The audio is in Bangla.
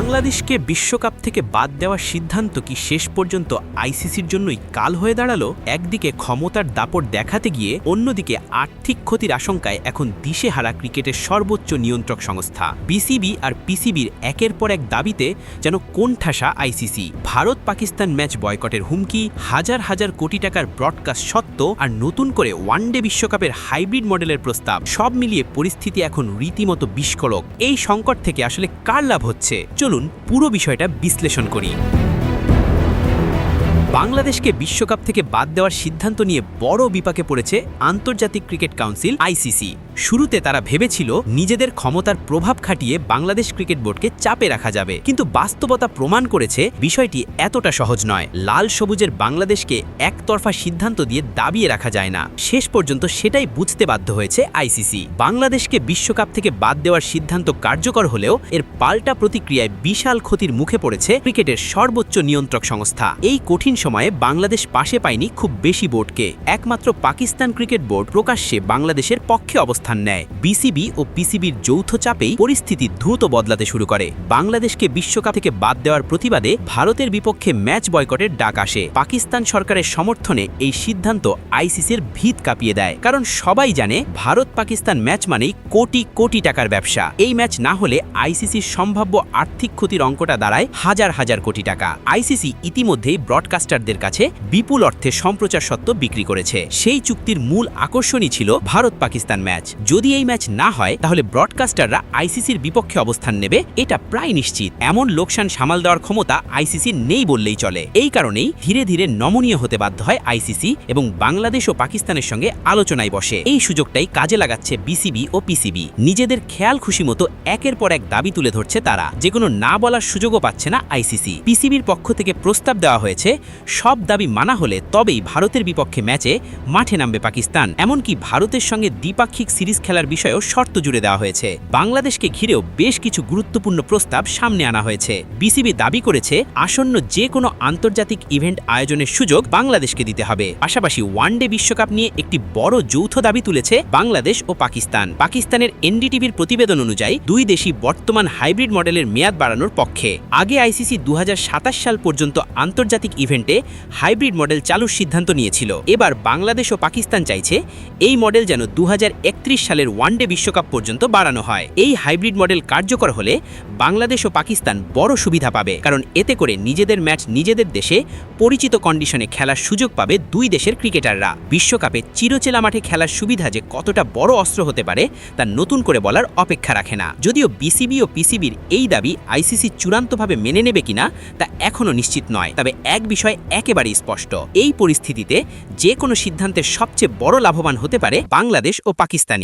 বাংলাদেশকে বিশ্বকাপ থেকে বাদ দেওয়ার সিদ্ধান্ত কি শেষ পর্যন্ত আইসিসির জন্যই কাল হয়ে দাঁড়ালো? একদিকে ক্ষমতার দাপট দেখাতে গিয়ে অন্যদিকে আর্থিক ক্ষতির আশঙ্কায় এখন দিশেহারা ক্রিকেটের সর্বোচ্চ নিয়ন্ত্রক সংস্থা বিসিবি আর পিসিবির একের পর এক দাবিতে যেন কোণঠাসা আইসিসি। ভারত পাকিস্তান ম্যাচ বয়কটের হুমকি, হাজার হাজার কোটি টাকার ব্রডকাস্ট সত্ত্ব আর নতুন করে ওয়ানডে বিশ্বকাপের হাইব্রিড মডেলের প্রস্তাব, সব মিলিয়ে পরিস্থিতি এখন রীতিমতো বিস্ফোরক। এই সংকট থেকে আসলে কার লাভ হচ্ছে? চলুন পুরো বিষয়টা বিশ্লেষণ করি। বাংলাদেশকে বিশ্বকাপ থেকে বাদ দেওয়ার সিদ্ধান্ত নিয়ে বড় বিপাকে পড়েছে আন্তর্জাতিক ক্রিকেট কাউন্সিল আইসিসি। শুরুতে তারা ভেবেছিল নিজেদের ক্ষমতার প্রভাব খাটিয়ে বাংলাদেশ ক্রিকেট বোর্ডকে চাপে রাখা যাবে, কিন্তু বাস্তবতা প্রমাণ করেছে বিষয়টি এতটা সহজ নয়। লাল সবুজের বাংলাদেশকে একতরফা সিদ্ধান্ত দিয়ে দাবিয়ে রাখা যায় না। শেষ পর্যন্ত সেটাই বুঝতে বাধ্য হয়েছে আইসিসি। বাংলাদেশকে বিশ্বকাপ থেকে বাদ দেওয়ার সিদ্ধান্ত কার্যকর হলেও এর পাল্টা প্রতিক্রিয়ায় বিশাল ক্ষতির মুখে পড়েছে ক্রিকেটের সর্বোচ্চ নিয়ন্ত্রক সংস্থা। এই কঠিন সময়ে বাংলাদেশ পাশে পায়নি খুব বেশি বোর্ডকে। একমাত্র পাকিস্তান ক্রিকেট বোর্ড প্রকাশ্যে বাংলাদেশের পক্ষে অবস্থান নেয়। বিসিবি ও পিসিবির যৌথ চাপেই পরিস্থিতি দ্রুত বদলাতে শুরু করে। বাংলাদেশকে বিশ্বকাপ থেকে বাদ দেওয়ার প্রতিবাদে ভারতের বিপক্ষে ম্যাচ বয়কটের ডাক আসে। পাকিস্তান সরকারের সমর্থনে এই সিদ্ধান্ত আইসিসির ভিত কাঁপিয়ে দেয়, কারণ সবাই জানে ভারত পাকিস্তান ম্যাচ মানেই কোটি কোটি টাকার ব্যবসা। এই ম্যাচ না হলে আইসিসির সম্ভাব্য আর্থিক ক্ষতির অঙ্কটা দাঁড়ায় হাজার হাজার কোটি টাকা। আইসিসি ইতিমধ্যেই ব্রডকাস্টারদের কাছে বিপুল অর্থে সম্প্রচার সত্ত্ব বিক্রি করেছে। সেই চুক্তির মূল আকর্ষণই ছিল ভারত পাকিস্তান ম্যাচ। যদি এই ম্যাচ না হয় তাহলে ব্রডকাস্টাররা আইসিসির বিপক্ষে অবস্থান নেবে, এটা প্রায় নিশ্চিত। এমন লোকসান সামাল দেওয়ার ক্ষমতা আইসিসির নেই বললেই চলে। এই কারণেই ধীরে ধীরে নমনীয় হতে বাধ্য হয় আইসিসি এবং বাংলাদেশ ও পাকিস্তানের সঙ্গে আলোচনায় বসে। এই সুযোগটাই কাজে লাগাচ্ছে বিসিবি ও পিসিবি। নিজেদের খেয়াল খুশি মতো একের পর এক দাবি তুলে ধরছে তারা, যেগুলো না বলার সুযোগও পাচ্ছে না আইসিসি। পিসিবির পক্ষ থেকে প্রস্তাব দেওয়া হয়েছে সব দাবি মানা হলে তবেই ভারতের বিপক্ষে ম্যাচে মাঠে নামবে পাকিস্তান। এমনকি ভারতের সঙ্গে দ্বিপাক্ষিক সিরিজ খেলার বিষয়েও শর্ত জুড়ে দেওয়া হয়েছে। বাংলাদেশকে ঘিরেও বেশ কিছু গুরুত্বপূর্ণ প্রস্তাব সামনে আনা হয়েছে। বিসিবি দাবি করেছে আসন্ন যে কোনো আন্তর্জাতিক ইভেন্ট আয়োজনের সুযোগ বাংলাদেশকে দিতে হবে। পাশাপাশি ওয়ানডে বিশ্বকাপ নিয়ে একটি বড় যৌথ দাবি তুলেছে বাংলাদেশ ও পাকিস্তান। পাকিস্তানের এনডিটিভির প্রতিবেদন অনুযায়ী দুই দেশই বর্তমান হাইব্রিড মডেলের মেয়াদ বাড়ানোর পক্ষে। আগে আইসিসি 2027 সাল পর্যন্ত আন্তর্জাতিক ইভেন্টে হাইব্রিড মডেল চালুর সিদ্ধান্ত নিয়েছিল। এবার বাংলাদেশ ও পাকিস্তান চাইছে এই মডেল যেন 2031 সালের ওয়ানডে বিশ্বকাপ পর্যন্ত বাড়ানো হয়। এই হাইব্রিড মডেল কার্যকর হলে বাংলাদেশ ও পাকিস্তান বড় সুবিধা পাবে, কারণ এতে করে নিজেদের ম্যাচ নিজেদের দেশে পরিচিত কন্ডিশনে খেলার সুযোগ পাবে দুই দেশের ক্রিকেটাররা। বিশ্বকাপে চিরচেলা মাঠে খেলার সুবিধা যে কতটা বড় অস্ত্র হতে পারে তা নতুন করে বলার অপেক্ষা রাখে না। যদিও বিসিবি ও পিসিবির এই দাবি আইসিসি চূড়ান্তভাবে মেনে নেবে কিনা তা এখনও নিশ্চিত নয়। তবে এক বিষয় একেবারেই স্পষ্ট, এই পরিস্থিতিতে যে কোনো সিদ্ধান্তের সবচেয়ে বড় লাভবান হতে পারে বাংলাদেশ ও পাকিস্তানি।